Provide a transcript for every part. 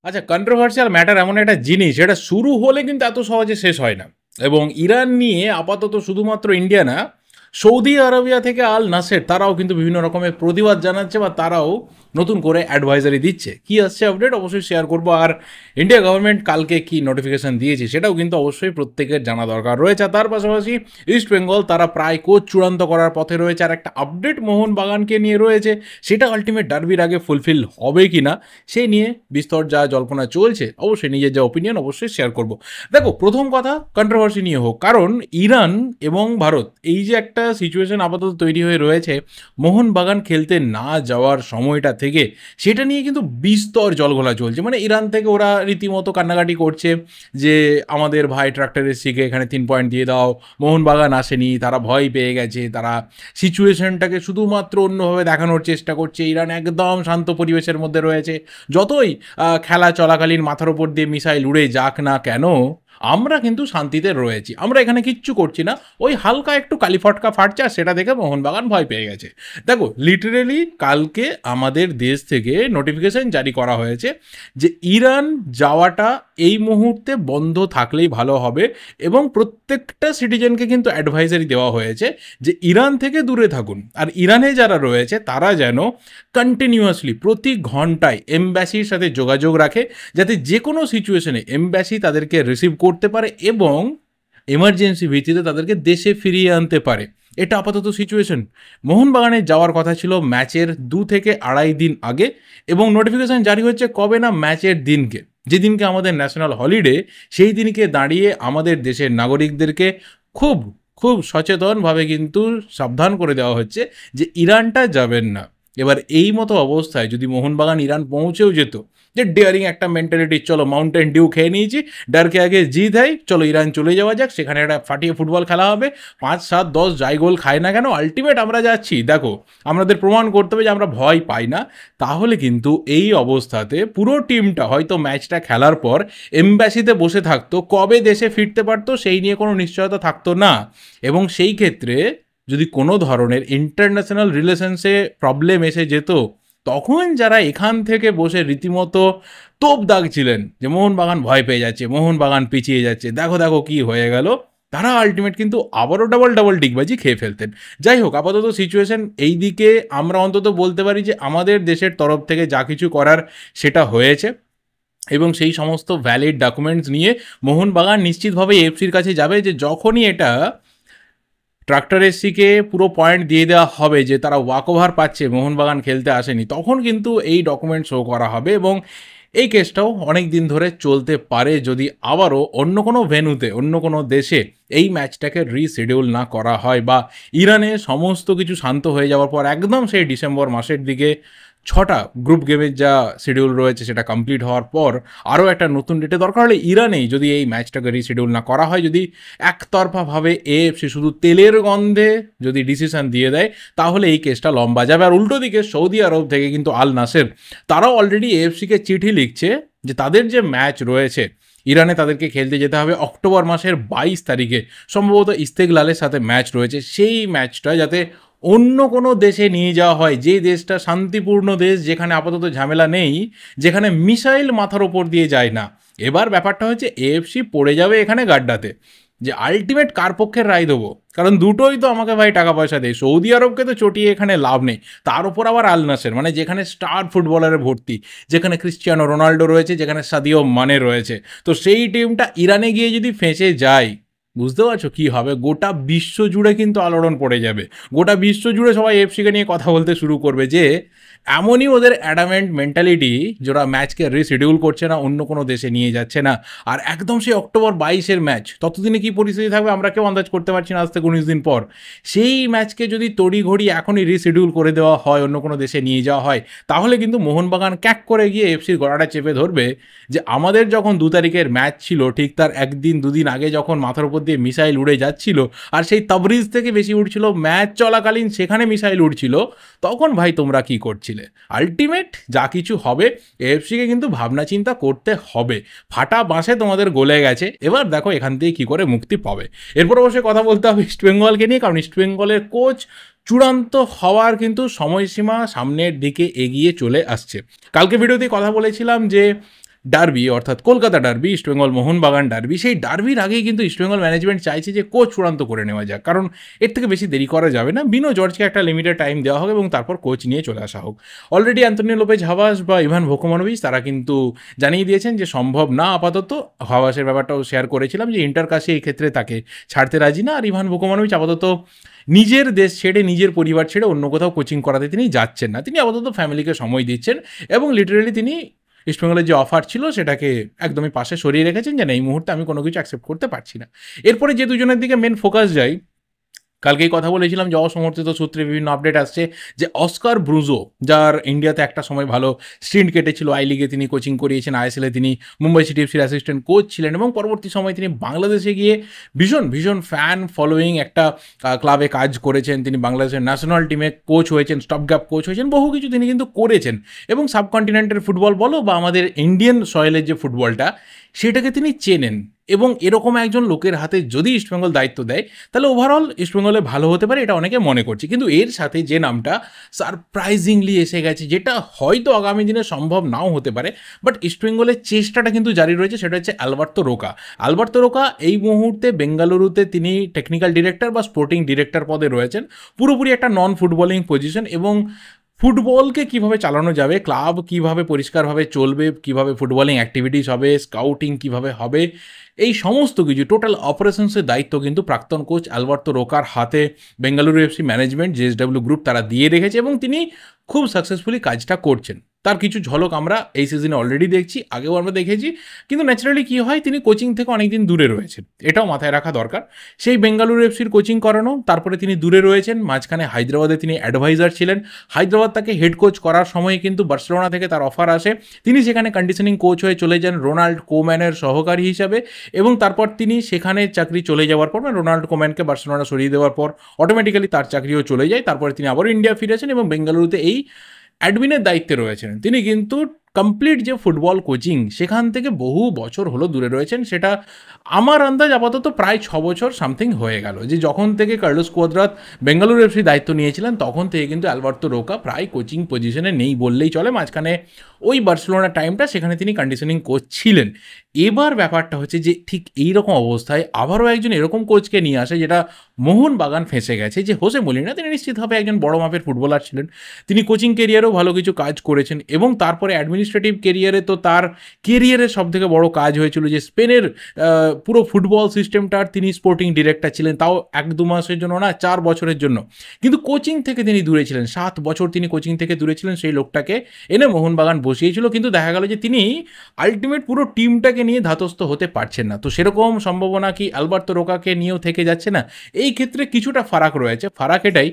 আচ্ছা, controversial matter এমন একটা জিনিস যেটা শুরু হলে কিন্তু এত সহজে শেষ হয় না। এবং ইরান নিয়ে আপাতত শুধুমাত্র ইন্ডিয়া না, সৌদি আরবিয়া থেকে আল নাসের তারাও কিন্তু বিভিন্ন রকমের প্রতিবাদ জানাচ্ছে বা তারাও নতুন করে অ্যাডভাইজারি দিচ্ছে। কি আসছে আপডেট অবশ্যই শেয়ার করবো। আর ইন্ডিয়া গভর্নমেন্ট কালকে কি নোটিফিকেশন দিয়েছে সেটাও কিন্তু অবশ্যই প্রত্যেকের জানা দরকার রয়েছে। আর তার পাশাপাশি ইস্ট বেঙ্গল তারা প্রায় কোচ চূড়ান্ত করার পথে রয়েছে। আর একটা আপডেট মোহনবাগানকে নিয়ে রয়েছে, সেটা আলটিমেট ডার্বির আগে ফুলফিল হবে কি না সেই নিয়ে বিস্তর যা জল্পনা চলছে, অবশ্যই নিজের যা ওপিনিয়ন অবশ্যই শেয়ার করব। দেখো, প্রথম কথা কন্ট্রোভার্সি নিয়ে হোক, কারণ ইরান এবং ভারত এই যে একটা সিচুয়েশন আপাতত তৈরি হয়ে রয়েছে মোহনবাগান খেলতে না যাওয়ার সময়টা থেকে, সেটা নিয়ে কিন্তু বিস্তর জলঘোলা চলছে। মানে ইরান থেকে ওরা রীতিমতো কান্নাকাটি করছে যে আমাদের ভাই ট্রাক্টর এসিকে এখানে 3 পয়েন্ট দিয়ে দাও, মোহনবাগান আসেনি, তারা ভয় পেয়ে গেছে, তারা সিচুয়েশনটাকে শুধুমাত্র অন্যভাবে দেখানোর চেষ্টা করছে। ইরান একদম শান্ত পরিবেশের মধ্যে রয়েছে, যতই খেলা চলাকালীন মাথার ওপর দিয়ে মিসাইল উড়ে যাক না কেন, আমরা কিন্তু শান্তিতে রয়েছি, আমরা এখানে কিচ্ছু করছি না। ওই হালকা একটু কালিফটকা ফাটছে আর সেটা দেখে মোহনবাগান ভয় পেয়ে গেছে। দেখো, লিটারেলি কালকে আমাদের দেশ থেকে নোটিফিকেশন জারি করা হয়েছে যে ইরান যাওয়াটা এই মুহূর্তে বন্ধ থাকলেই ভালো হবে। এবং প্রত্যেকটা সিটিজেনকে কিন্তু অ্যাডভাইজারি দেওয়া হয়েছে যে ইরান থেকে দূরে থাকুন। আর ইরানে যারা রয়েছে তারা যেন কন্টিনিউয়াসলি প্রতি ঘন্টায় এমব্যাসির সাথে যোগাযোগ রাখে, যাতে যে কোনো সিচুয়েশনে এমব্যাসি তাদেরকে রিসিভ করতে পারে এবং এমার্জেন্সি ভিত্তিতে তাদেরকে দেশে ফিরিয়ে আনতে পারে। এটা আপাতত সিচুয়েশন। মোহনবাগানে যাওয়ার কথা ছিল ম্যাচের 2 থেকে 2.5 দিন আগে, এবং নোটিফিকেশন জারি হচ্ছে কবে না, ম্যাচের দিনকে, যেদিনকে আমাদের ন্যাশনাল হলিডে, সেই দিনকে দাঁড়িয়ে আমাদের দেশের নাগরিকদেরকে খুব খুব সচেতনভাবে কিন্তু সাবধান করে দেওয়া হচ্ছে যে ইরানটা যাবেন না। এবার এই মতো অবস্থায় যদি মোহনবাগান ইরান পৌঁছেও যেত, যে ডেয়ারিং একটা মেন্টালিটি, চলো মাউন্টেন ডিউ খেয়ে নিয়েছি, ডারকে আগে জিত হয়, চলো ইরান চলে যাওয়া যাক, সেখানে একটা ফাটিয়ে ফুটবল খেলা হবে, 5, 7, 10 যাই গোল খায় না কেন, আলটিমেট আমরা যাচ্ছি, দেখো আমাদের প্রমাণ করতে হবে যে আমরা ভয় পাই না। তাহলে কিন্তু এই অবস্থাতে পুরো টিমটা হয়তো ম্যাচটা খেলার পর এমব্যাসিতে বসে থাকতো, কবে দেশে ফিরতে পারতো সেই নিয়ে কোনো নিশ্চয়তা থাকতো না। এবং সেই ক্ষেত্রে যদি কোনো ধরনের ইন্টারন্যাশনাল রিলেশনসে প্রবলেম এসে যেত, তখন যারা এখান থেকে বসে রীতিমতো তোপ দাগছিলেন যে মোহনবাগান ভয় পেয়ে যাচ্ছে, মোহনবাগান পিছিয়ে যাচ্ছে, দেখো দেখো কি হয়ে গেল, তারা আলটিমেট কিন্তু আবারও ডাবল ডাবল ডিগবাজি খেয়ে ফেলতেন। যাই হোক, আপাতত সিচুয়েশন এই দিকে আমরা অন্তত বলতে পারি যে আমাদের দেশের তরফ থেকে যা কিছু করার সেটা হয়েছে। এবং সেই সমস্ত ভ্যালিড ডকুমেন্টস নিয়ে মোহনবাগান নিশ্চিতভাবে এফসির কাছে যাবে যে যখনই এটা ট্রাক্টর এসসিকে পুরো পয়েন্ট দিয়ে দেওয়া হবে যে তারা ওয়াক ওভার পাচ্ছে, মোহনবাগান খেলতে আসেনি, তখন কিন্তু এই ডকুমেন্ট শো করা হবে। এবং এই কেসটাও অনেক দিন ধরে চলতে পারে যদি আবারও অন্য কোনো ভেন্যুতে, অন্য কোনো দেশে এই ম্যাচটাকে রিশিডিউল না করা হয়, বা ইরানে সমস্ত কিছু শান্ত হয়ে যাওয়ার পর একদম সেই ডিসেম্বর মাসের দিকে 6টা গ্রুপ গেমের যা শিডিউল রয়েছে সেটা কমপ্লিট হওয়ার পর আরও একটা নতুন ডেটে দরকার হলে ইরানেই যদি এই ম্যাচটাকে রিশিডিউল না করা হয়, যদি একতরফাভাবে এএফসি শুধু তেলের গন্ধে যদি ডিসিশন দিয়ে দেয়, তাহলে এই কেসটা লম্বা যাবে। আর উল্টো দিকে সৌদি আরব থেকে কিন্তু আল নাসের তারাও অলরেডি এএফসিকে চিঠি লিখছে যে তাদের যে ম্যাচ রয়েছে ইরানে, তাদেরকে খেলতে যেতে হবে অক্টোবর মাসের 22 তারিখে, সম্ভবত ইস্তেকলালের সাথে ম্যাচ রয়েছে, সেই ম্যাচটা যাতে অন্য কোনো দেশে নিয়ে যাওয়া হয়, যে দেশটা শান্তিপূর্ণ দেশ, যেখানে আপাতত ঝামেলা নেই, যেখানে মিসাইল মাথার ওপর দিয়ে যায় না। এবার ব্যাপারটা হচ্ছে এএফসি পড়ে যাবে এখানে গাড্ডাতে, যে আলটিমেট কার পক্ষের রায় দেবো, কারণ দুটোই তো আমাকে ভাই টাকা পয়সা দেয়। সৌদি আরবকে তো চটিয়ে এখানে লাভ নেই, তার উপর আবার আল নাসের, মানে যেখানে স্টার ফুটবলারে ভর্তি, যেখানে ক্রিশ্চিয়ানো রোনাল্ডো রয়েছে, যেখানে সাদিও মানে রয়েছে, তো সেই টিমটা ইরানে গিয়ে যদি ফেঁসে যায়, বুঝতে পারছো কী হবে? গোটা বিশ্ব জুড়ে কিন্তু আলোড়ন পড়ে যাবে। গোটা বিশ্ব জুড়ে সবাই এফসিকে নিয়ে কথা বলতে শুরু করবে যে এমনই ওদের অ্যাডামেন্ট মেন্টালিটি, যারা ম্যাচকে রিশিডিউল করছে না, অন্য কোনো দেশে নিয়ে যাচ্ছে না। আর একদম সেই অক্টোবর 22-এর ম্যাচ, ততদিনে কী পরিস্থিতি থাকবে আমরা কেউ আন্দাজ করতে পারছি না। আজ থেকে 19 দিন পর সেই ম্যাচকে যদি তড়িঘড়ি এখনই রিশিডিউল করে দেওয়া হয়, অন্য কোনো দেশে নিয়ে যাওয়া হয়, তাহলে কিন্তু মোহনবাগান ক্যাক করে গিয়ে এফসির গলাটা চেপে ধরবে যে আমাদের যখন 2 তারিখের ম্যাচ ছিল, ঠিক তার 1 দিন 2 দিন আগে যখন মাথার উপর দিয়ে মিসাইল উড়ে যাচ্ছিল, আর সেই তাবরিজ থেকে বেশি উঠছিল ম্যাচ চলাকালীন, সেখানে মিসাইল উড়ছিল, তখন ভাই তোমরা কি করছিলে? আলটিমেট যা কিছু হবে এএফসিকে কিন্তু ভাবনা চিন্তা করতে হবে। ফাটা বাঁশে তোমাদের গলে গেছে, এবার দেখো এখান থেকে কী করে মুক্তি পাবে। এরপর অবশ্যই কথা বলতে হবে ইস্টবেঙ্গলকে নিয়ে, কারণ ইস্টবেঙ্গলের কোচ চূড়ান্ত হওয়ার কিন্তু সময়সীমা সামনের দিকে এগিয়ে চলে আসছে। কালকে ভিডিওতে কথা বলেছিলাম যে ডার্বি অর্থাৎ কলকাতা ডার্বি, ইস্টবেঙ্গল মোহনবাগান ডার্বি, সেই ডার্বির আগেই কিন্তু ইস্টবেঙ্গল ম্যানেজমেন্ট চাইছে যে কোচ চূড়ান্ত করে নেওয়া যাক, কারণ এর থেকে বেশি দেরি করা যাবে না। বিনো জর্জকে একটা লিমিটেড টাইম দেওয়া হবে এবং তারপর কোচ নিয়ে চলে আসা হোক। অলরেডি অ্যান্তোনিও লোপেজ হাভাস বা ইভান ভোকোমানোভিচ তারা কিন্তু জানিয়ে দিয়েছেন যে সম্ভব না আপাতত। হাভাসের ব্যাপারটাও শেয়ার করেছিলাম যে ইন্টার কাশি এই ক্ষেত্রে তাকে ছাড়তে রাজি না, আর ইভান ভোকোমানোভিচ আপাতত নিজের দেশ ছেড়ে, নিজের পরিবার ছেড়ে অন্য কোথাও কোচিং করাতে তিনি যাচ্ছেন না। তিনি আপাতত ফ্যামিলিকে সময় দিচ্ছেন এবং লিটারেলি তিনি ইস্টবেঙ্গলের যে অফার ছিল সেটাকে একদমই পাশে সরিয়ে রেখেছেন, যে না, এই মুহূর্তে আমি কোনো কিছু অ্যাকসেপ্ট করতে পারছি না। এরপরে যে দুজনের দিকে মেন ফোকাস যায়, কালকেই কথা বলেছিলাম যে অসমর্থিত সূত্রে বিভিন্ন আপডেট আসছে যে অস্কার ব্রুজো, যার ইন্ডিয়াতে একটা সময় ভালো স্ট্রিন্ট কেটেছিল, আই লিগে তিনি কোচিং করিয়েছেন, আইএসএলে তিনি মুম্বাই সিটি এফসির অ্যাসিস্ট্যান্ট কোচ ছিলেন এবং পরবর্তী সময় তিনি বাংলাদেশে গিয়ে ভীষণ ভীষণ ফ্যান ফলোয়িং একটা ক্লাবে কাজ করেছেন। তিনি বাংলাদেশের ন্যাশনাল টিমে কোচ হয়েছেন, স্টপ গ্যাপ কোচ হয়েছেন, বহু কিছু তিনি কিন্তু করেছেন এবং সাবকন্টিনেন্টের ফুটবল বলো বা আমাদের ইন্ডিয়ান সয়েলের যে ফুটবলটা সেটাকে তিনি চেনেন। এবং এরকম একজন লোকের হাতে যদি ইস্টবেঙ্গল দায়িত্ব দেয় তাহলে ওভারঅল ইস্টবেঙ্গলে ভালো হতে পারে, এটা অনেকে মনে করছে। কিন্তু এর সাথে যে নামটা সারপ্রাইজিংলি এসে গেছে, যেটা হয়তো আগামী দিনে সম্ভব নাও হতে পারে, বাট ইস্টবেঙ্গলের চেষ্টাটা কিন্তু জারি রয়েছে, সেটা হচ্ছে আলবার্তো রোকা। আলবার্তো রোকা এই মুহূর্তে বেঙ্গালুরুতে তিনি টেকনিক্যাল ডিরেক্টর বা স্পোর্টিং ডিরেক্টর পদে রয়েছেন, পুরোপুরি একটা নন ফুটবলিং পজিশন। এবং ফুটবলকে কিভাবে চালানো যাবে, ক্লাব কিভাবে পরিষ্কারভাবে চলবে, কিভাবে ফুটবলিং অ্যাক্টিভিটিস হবে, স্কাউটিং কিভাবে হবে, এই সমস্ত কিছু টোটাল অপারেশনসের দায়িত্ব কিন্তু প্রাক্তন কোচ আলবার্তো রোকার হাতে Bengaluru FC management, JSW group তারা দিয়ে রেখেছে এবং তিনি খুব সাকসেসফুলি কাজটা করছেন। তার কিছু ঝলক আমরা এই সিজনে অলরেডি দেখছি, আগেও আমরা দেখেছি। কিন্তু ন্যাচারালি কী হয়, তিনি কোচিং থেকে অনেকদিন দূরে রয়েছেন, এটাও মাথায় রাখা দরকার। সেই বেঙ্গালুরু এফসির কোচিং করানো, তারপরে তিনি দূরে রয়েছেন, মাঝখানে হায়দ্রাবাদে তিনি অ্যাডভাইজার ছিলেন। হায়দ্রাবাদ তাকে হেড কোচ করার সময় কিন্তু বার্সেলোনা থেকে তার অফার আসে, তিনি সেখানে কন্ডিশনিং কোচ হয়ে চলে যান রোনাল্ড কোম্যানের সহকারী হিসাবে। এবং তারপর তিনি সেখানে চাকরি চলে যাওয়ার পর, মানে রোনাল্ড কোম্যানকে বার্সেলোনা সরিয়ে দেওয়ার পর অটোমেটিক্যালি তার চাকরিও চলে যায়। তারপরে তিনি আবার ইন্ডিয়া ফিরেছেন এবং বেঙ্গালুরুতে এই অ্যাডমিনের দায়িত্বে রয়েছেন। তিনি কিন্তু কমপ্লিট যে ফুটবল কোচিং সেখান থেকে বহু বছর হলো দূরে রয়েছেন। সেটা আমার আন্দাজ আপাতত প্রায় 6 বছর সামথিং হয়ে গেল, যে যখন থেকে কার্লোস কোয়াদ্রাত বেঙ্গালুরু এফসি দায়িত্ব নিয়েছিলেন তখন থেকে কিন্তু আলবার্তো রোকা প্রায় কোচিং পজিশনে নেই বললেই চলে। মাঝখানে ওই বার্সেলোনা টাইমটা সেখানে তিনি কন্ডিশনিং কোচ ছিলেন। এবার ব্যাপারটা হচ্ছে যে ঠিক এই রকম অবস্থায় আবারও একজন এরকম কোচকে নিয়ে আসে, যেটা মোহনবাগান ফেঁসে গেছে, যে হোসে মলিনা। তিনি নিশ্চিতভাবে একজন বড় মাপের ফুটবলার ছিলেন, তিনি কোচিং কেরিয়ারেও ভালো কিছু কাজ করেছেন এবং তারপরে অ্যাডমিনিস্ট্রেটিভ কেরিয়ারে তো তার কেরিয়ারের সবথেকে বড় কাজ হয়েছিল যে স্পেনের পুরো ফুটবল সিস্টেমটার তিনি স্পোর্টিং ডিরেক্টর ছিলেন, তাও 1-2 মাসের জন্য না, 4 বছরের জন্য। কিন্তু কোচিং থেকে তিনি দূরে ছিলেন, 7 বছর তিনি কোচিং থেকে দূরে ছিলেন। সেই লোকটাকে এনে মোহনবাগান বসিয়েছিল, কিন্তু দেখা গেল যে তিনি আলটিমেট পুরো টিমটাকে নিয়ে ধাতস্থ হতে পারছেন না। তো সেরকম সম্ভাবনা কি আলবার্তো রোকাকে নিয়েও থেকে যাচ্ছে না? এই ক্ষেত্রে কিছুটা ফারাক রয়েছে। ফারাক এটাই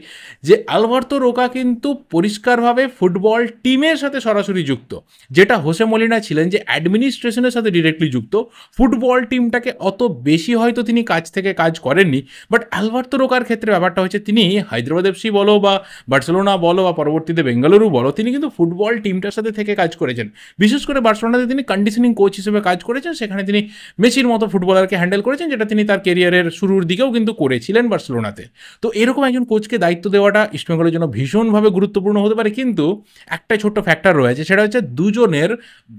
যে আলবার্তো রোকা কিন্তু পরিষ্কারভাবে ফুটবল টিমের সাথে সরাসরি যুক্ত, যেটা হোসে মলিনা ছিলেন যে অ্যাডমিনিস্ট্রেশনের সাথে ডিরেক্টলি যুক্ত। ফুটবল টিমটাকে অত বেশি হয়তো তিনি কাজ থেকে কাজ করেননি, বাট আলবার্তো রোকার ক্ষেত্রে ব্যাপারটা হচ্ছে তিনি হায়দ্রাবাদ এফসি বলো বা বার্সেলোনা বলো বা পরবর্তীতে বেঙ্গালুরু বলো, তিনি কিন্তু ফুটবল টিমটার সাথে থেকে কাজ করেছেন। বিশেষ করে বার্সেলোনাতে তিনি কন্ডিশনিং কোচ হিসেবে কাজ করেছেন, সেখানে তিনি মেসির মতো ফুটবলারকে হ্যান্ডেল করেছেন, যেটা তিনি তার কেরিয়ারের শুরুর দিকেও কিন্তু করেছিলেন বার্সেলোনাতে। তো এরকম একজন কোচকে দায়িত্ব দেওয়াটা ইস্টবেঙ্গলের জন্য ভীষণভাবে গুরুত্বপূর্ণ হতে পারে। কিন্তু একটা ছোট্ট ফ্যাক্টর রয়েছে, সেটা হচ্ছে দুজনের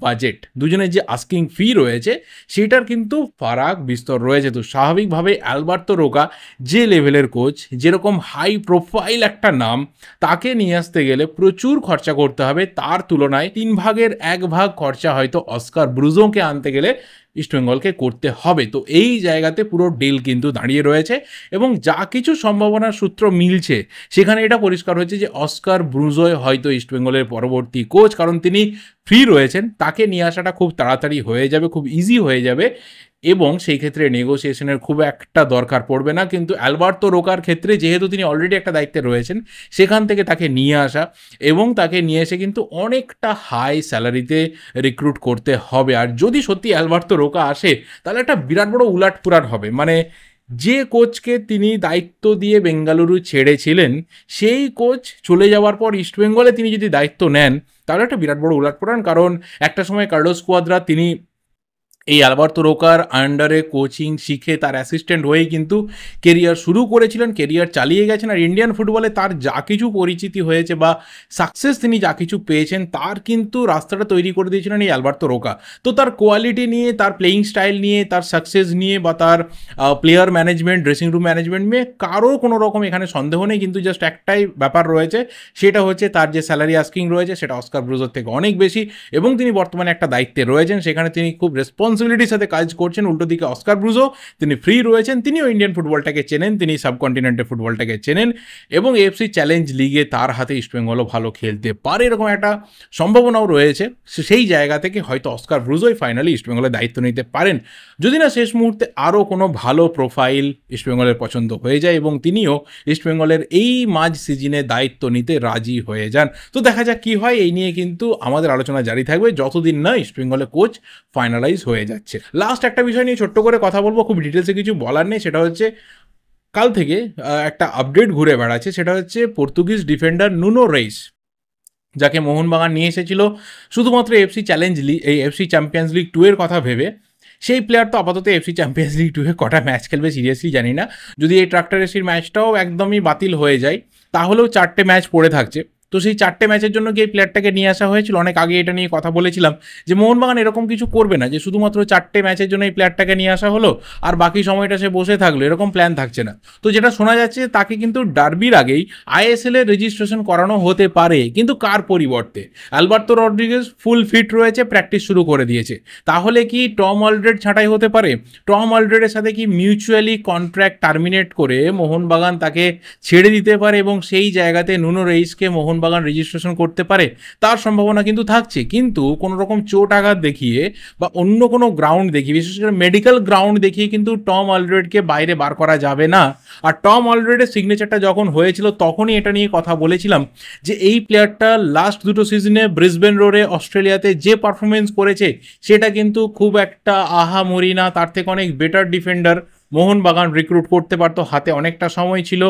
বাজেট, দুজনের যে আস্কিং ফি রয়েছে সেটার কিন্তু ফারাক বিস্তর রয়েছে। তো স্বাভাবিকভাবে আলবার্তো রোকা যে লেভেলের কোচ, যেরকম হাই প্রোফাইল একটা নাম, তাকে নিয়ে আসতে গেলে প্রচুর খরচা করতে হবে। তার তুলনায় 3 ভাগের 1 ভাগ খরচা হয়তো অস্কার ব্রুজোকে আনতে গেলে ইস্টবেঙ্গলকে করতে হবে। তো এই জায়গাতে পুরো ডিল কিন্তু দাঁড়িয়ে রয়েছে এবং যা কিছু সম্ভাবনার সূত্র মিলছে সেখানে এটা পরিষ্কার হয়েছে যে অস্কার ব্রুজোয় হয়তো ইস্টবেঙ্গলের পরবর্তী কোচ, কারণ তিনি ফ্রি রয়েছেন, তাকে নিয়ে আসাটা খুব তাড়াতাড়ি হয়ে যাবে, খুব ইজি হয়ে যাবে এবং সেই ক্ষেত্রে নেগোসিয়েশনের খুব একটা দরকার পড়বে না। কিন্তু আলবার্তো রোকার ক্ষেত্রে যেহেতু তিনি অলরেডি একটা দায়িত্বে রয়েছেন, সেখান থেকে তাকে নিয়ে আসা এবং তাকে নিয়ে এসে কিন্তু অনেকটা হাই স্যালারিতে রিক্রুট করতে হবে। আর যদি সত্যি আলবার্তো রোকা আসে তাহলে একটা বিরাট বড় উলাটপুরাট হবে। মানে যে কোচকে তিনি দায়িত্ব দিয়ে বেঙ্গালুরু ছেড়েছিলেন, সেই কোচ চলে যাওয়ার পর ইস্টবেঙ্গলে তিনি যদি দায়িত্ব নেন তাহলে একটা বিরাট বড় উলাটপুরাণ। কারণ একটা সময় কার্লোস কোয়াদ্রা তিনি এই আলবার্তো রোকার আন্ডারে কোচিং শিখে তার অ্যাসিস্ট্যান্ট হয়েই কিন্তু কেরিয়ার শুরু করেছিলেন, কেরিয়ার চালিয়ে গেছেন। আর ইন্ডিয়ান ফুটবলে তার যা কিছু পরিচিতি হয়েছে বা সাকসেস তিনি যা কিছু পেয়েছেন, তার কিন্তু রাস্তাটা তৈরি করে দিয়েছিলেন এই আলবার্তো রোকা। তো তার কোয়ালিটি নিয়ে, তার প্লেয়িং স্টাইল নিয়ে, তার সাকসেস নিয়ে বা তার player management, dressing room management নিয়ে কারো কোনো রকম এখানে সন্দেহ নেই। কিন্তু জাস্ট একটাই ব্যাপার রয়েছে, সেটা হচ্ছে তার যে স্যালারি আস্কিং রয়েছে সেটা অস্কার ব্রুজোর থেকে অনেক বেশি, এবং তিনি বর্তমানে একটা দায়িত্বে রয়েছেন, সেখানে তিনি খুব রেসপন্সিবিলিটির সাথে কাজ করছেন। উল্টো দিকে অস্কার ব্রুজো, তিনি ফ্রি রয়েছেন, তিনিও ইন্ডিয়ান ফুটবলটাকে চেনেন, তিনি সাবকন্টিনেন্টের ফুটবলটাকে চেনেন, এবং এএফসি চ্যালেঞ্জ লিগে তার হাতে ইস্টবেঙ্গলও ভালো খেলতে পারে এরকম একটা সম্ভাবনাও রয়েছে। সেই জায়গা থেকে হয়তো অস্কার ব্রুজোই ফাইনালি ইস্টবেঙ্গলের দায়িত্ব নিতে পারেন, যদি না শেষ মুহূর্তে আরও কোনো ভালো প্রোফাইল ইস্টবেঙ্গলের পছন্দ হয়ে যায় এবং তিনিও ইস্টবেঙ্গলের এই মাঝ সিজনে দায়িত্ব নিতে রাজি হয়ে যান। তো দেখা যাক কী হয়, এই নিয়ে কিন্তু আমাদের আলোচনা জারি থাকবে যতদিন না ইস্টবেঙ্গলের কোচ ফাইনালাইজ হয়ে যাচ্ছে। লাস্ট একটা বিষয় নিয়ে ছোট্ট করে কথা বলবো, খুব ডিটেলসে কিছু বলার নেই, সেটা হচ্ছে কাল থেকে একটা আপডেট ঘুরে বেড়াচ্ছে, সেটা হচ্ছে পর্তুগিজ ডিফেন্ডার নুনো রেইস, যাকে মোহনবাগান নিয়ে এসেছিল শুধুমাত্র এফসি চ্যালেঞ্জ লিগ, এই এফসি চ্যাম্পিয়ন্স লিগ 2 এর কথা ভেবে। সেই প্লেয়ার তো আপাতত এফসি চ্যাম্পিয়ন্স লিগ 2 এ কটা ম্যাচ খেলবে সিরিয়াসলি জানি না। যদি এই ট্রাক্টর এসির ম্যাচটাও একদমই বাতিল হয়ে যায়, তাহলেও 4টে ম্যাচ পড়ে থাকছে। তো সেই 4টে ম্যাচের জন্য কি এই প্লেয়ারটাকে নিয়ে আসা হয়েছিল? অনেক আগে এটা নিয়ে কথা বলেছিলাম যে মোহনবাগান এরকম কিছু করবে না যে শুধুমাত্র 4টে ম্যাচের জন্য এই প্লেয়ারটাকে নিয়ে আসা হলো আর বাকি সময়টা সে বসে থাকলো, এরকম প্ল্যান থাকছে না। তো যেটা শোনা যাচ্ছে, তাকে কিন্তু ডার্বির আগেই আইএসএল এর রেজিস্ট্রেশন করানো হতে পারে, কিন্তু কার পরিবর্তে? আলবার্তো রড্রিগেজ ফুল ফিট রয়েছে, প্র্যাকটিস শুরু করে দিয়েছে। তাহলে কি টম অলড্রেড ছাঁটাই হতে পারে? টম অলড্রেডের সাথে কি মিউচুয়ালি কন্ট্রাক্ট টার্মিনেট করে মোহনবাগান তাকে ছেড়ে দিতে পারে এবং সেই জায়গাতে নুনো রেইসকে মোহনবাগান রেজিস্ট্রেশন করতে পারে? তার সম্ভাবনা কিন্তু থাকছে। কিন্তু কোনো রকম চোট আঘাত দেখিয়ে বা অন্য কোনো গ্রাউন্ড দেখিয়ে, বিশেষ করে মেডিকেল গ্রাউন্ড দেখিয়ে কিন্তু টম অলড্রেডকে বাইরে বার করা যাবে না। আর টম অলড্রেডের সিগনেচারটা যখন হয়েছিল তখনই এটা নিয়ে কথা বলেছিলাম যে এই প্লেয়ারটা লাস্ট 2টো সিজনে ব্রিসবেন রোডে অস্ট্রেলিয়াতে যে পারফরমেন্স করেছে সেটা কিন্তু খুব একটা আহামরি না, তার থেকে অনেক বেটার ডিফেন্ডার মোহনবাগান রিক্রুট করতে পারতো। হাতে অনেকটা সময় ছিল,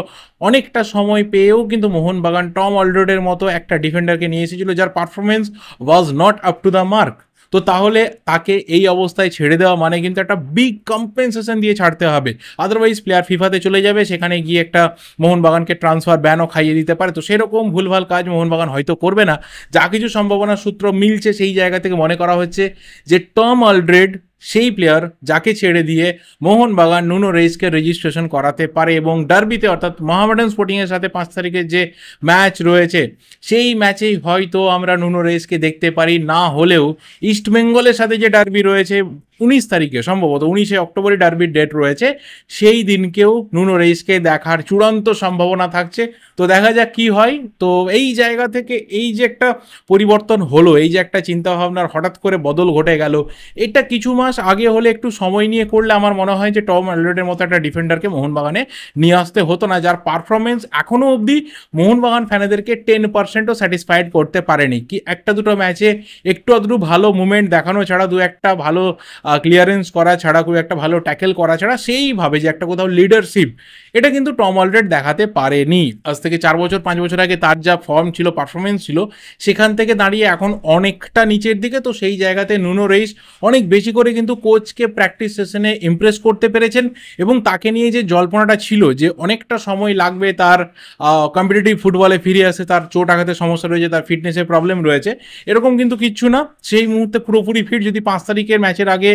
অনেকটা সময় পেয়েও কিন্তু মোহনবাগান টম অলড্রেডের মতো একটা ডিফেন্ডারকে নিয়ে এসেছিল যার performance was not up to the mark. তো তাহলে তাকে এই অবস্থায় ছেড়ে দেওয়া মানে কিন্তু একটা বিগ কম্পেনসেশন দিয়ে ছাড়তে হবে, আদারওয়াইজ প্লেয়ার ফিফাতে চলে যাবে, সেখানে গিয়ে একটা মোহনবাগানকে ট্রান্সফার ব্যানও খাইয়ে দিতে পারে। তো সেরকম ভুলভাল কাজ মোহনবাগান হয়তো করবে না। যা কিছু সম্ভাবনার সূত্র মিলছে সেই জায়গা থেকে মনে করা হচ্ছে যে টম অলড্রেড সেই প্লেয়ার যাকে ছেড়ে দিয়ে মোহনবাগান নুনো রেইসকে রেজিস্ট্রেশন করাতে পারে, এবং ডার্বিতে অর্থাৎ মোহামেডান স্পোর্টিংয়ের সাথে 5 তারিখের যে ম্যাচ রয়েছে সেই ম্যাচেই হয়তো আমরা নুনো রেইসকে দেখতে পারি। না হলেও ইস্টবেঙ্গলের সাথে যে ডার্বি রয়েছে 19 তারিখে, সম্ভবত 19শে অক্টোবরে ডার্বির ডেট রয়েছে, সেই দিনকেও নুনো রেইসকে দেখার চূড়ান্ত সম্ভাবনা থাকছে। তো দেখা যাক কি হয়। তো এই জায়গা থেকে এই যে একটা পরিবর্তন হলো, এই যে একটা চিন্তাভাবনার হঠাৎ করে বদল ঘটে গেল, এটা কিছু মাস আগে হলে একটু সময় নিয়ে করলে আমার মনে হয় যে টম অলড্রেডের মতো একটা ডিফেন্ডারকে মোহনবাগানে নিয়ে আসতে হতো না, যার পারফরমেন্স এখনও অবধি মোহনবাগান ফ্যানেদেরকে 10%ও স্যাটিসফাইড করতে পারেনি। কি একটা দুটো ম্যাচে একটু আধটু ভালো মুভমেন্ট দেখানো ছাড়া, দু একটা ভালো ক্লিয়ারেন্স করা ছাড়া, খুব একটা ভালো ট্যাকেল করা ছাড়া, সেইভাবে যে একটা কোথাও লিডারশিপ, এটা কিন্তু টম অলড্রেড দেখাতে পারেনি। আজ থেকে 4 বছর 5 বছর আগে তার যা ফর্ম ছিল, পারফরমেন্স ছিল, সেখান থেকে দাঁড়িয়ে এখন অনেকটা নিচের দিকে। তো সেই জায়গাতে নুনো রেইস অনেক বেশি করে কিন্তু কোচকে প্র্যাকটিস সেশনে ইমপ্রেস করতে পেরেছেন, এবং তাকে নিয়ে যে জল্পনাটা ছিল যে অনেকটা সময় লাগবে তার কম্পিটিটিভ ফুটবলে ফিরে আসে, তার চোট আঘাতের সমস্যা রয়েছে, তার ফিটনেসের প্রবলেম রয়েছে, এরকম কিন্তু কিচ্ছু না। সেই মুহূর্তে পুরোপুরি ফিট, যদি 5 তারিখের ম্যাচের আগে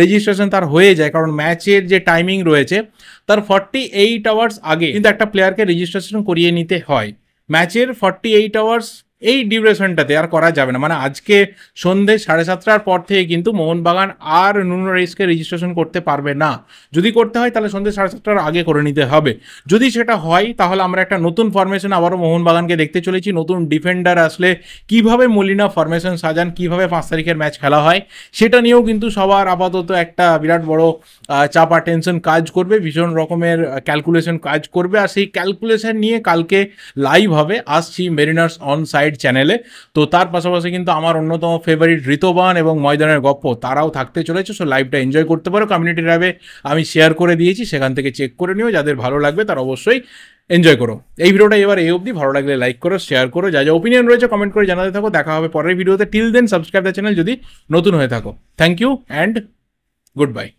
রেজিস্ট্রেশন তার হয়ে যায়, কারণ ম্যাচের যে টাইমিং রয়েছে তার 48 আওয়ার্স আগে কিন্তু একটা প্লেয়ারকে রেজিস্ট্রেশন করিয়ে নিতে হয়। ম্যাচের 48 আওয়ার্স এই ডিউরেশনটাতে আর করা যাবে না, মানে আজকে সন্ধ্যে 7:30টার পর থেকে কিন্তু মোহনবাগান আর নুনো রেইসকে রেজিস্ট্রেশন করতে পারবে না। যদি করতে হয় তাহলে সন্ধ্যে 7:30টার আগে করে নিতে হবে। যদি সেটা হয় তাহলে আমরা একটা নতুন ফরমেশন আবারও মোহনবাগানকে দেখতে চলেছি। নতুন ডিফেন্ডার আসলে কিভাবে মলিনা ফরমেশন সাজান, কিভাবে 5 তারিখের ম্যাচ খেলা হয়, সেটা নিয়েও কিন্তু সবার আপাতত একটা বিরাট বড় চাপ আর টেনশন কাজ করবে, ভীষণ রকমের ক্যালকুলেশন কাজ করবে। আর সেই ক্যালকুলেশন নিয়ে কালকে লাইভ হবে, আসছি মেরিনার্স অন সাইড চ্যানেলে। তো তার পাশাপাশি কিন্তু আমার অন্যতম ফেভারিট ঋতবান এবং ময়দানের গপ্প তারাও থাকতে চলেছে। সো লাইভটা এনজয় করতে পারো, কমিউনিটি ট্যাবে আমি শেয়ার করে দিয়েছি, সেখান থেকে চেক করে নিও। যাদের ভালো লাগবে তার অবশ্যই এনজয় করো। এই ভিডিওটা এবার এই অবধি, ভালো লাগলে লাইক করো, শেয়ার করো, যা যা ওপিনিয়ন রয়েছে কমেন্ট করে জানাতে থাকো। দেখা হবে পরের ভিডিওতে। Till then subscribe the channel যদি নতুন হয়ে থাকো। Thank you and good by.